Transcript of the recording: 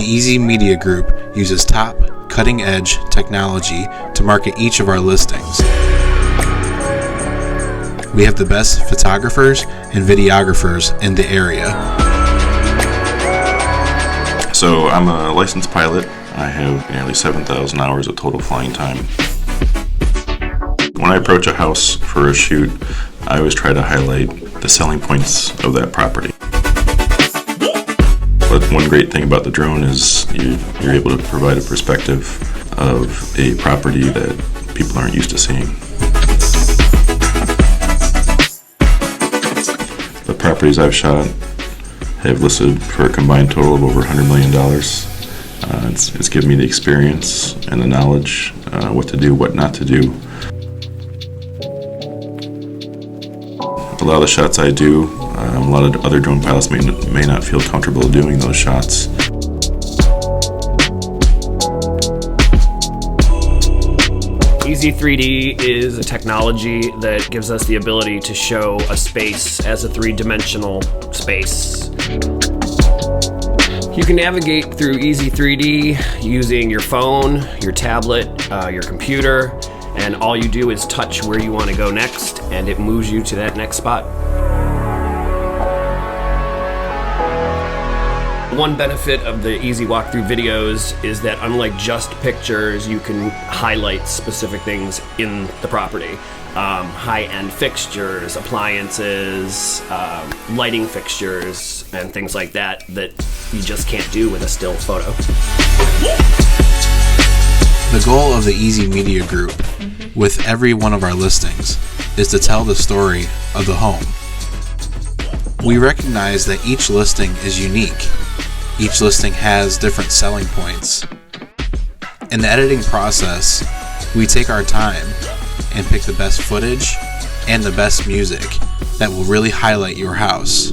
Easy Media Group uses top, cutting-edge technology to market each of our listings. We have the best photographers and videographers in the area. So I'm a licensed pilot. I have nearly 7,000 hours of total flying time. When I approach a house for a shoot, I always try to highlight the selling points of that property. But one great thing about the drone is you're able to provide a perspective of a property that people aren't used to seeing. The properties I've shot have listed for a combined total of over $100 million. It's given me the experience and the knowledge, what to do, what not to do. A lot of the shots I do, a lot of other drone pilots may not feel comfortable doing those shots. Easy 3D is a technology that gives us the ability to show a space as a three-dimensional space. You can navigate through Easy 3D using your phone, your tablet, your computer, and all you do is touch where you want to go next, and it moves you to that next spot. One benefit of the Easy Walkthrough videos is that unlike just pictures, you can highlight specific things in the property. High-end fixtures, appliances, lighting fixtures, and things like that you just can't do with a still photo. The goal of the Easy Media Group with every one of our listings is to tell the story of the home. We recognize that each listing is unique. Each listing has different selling points. In the editing process, we take our time and pick the best footage and the best music that will really highlight your house.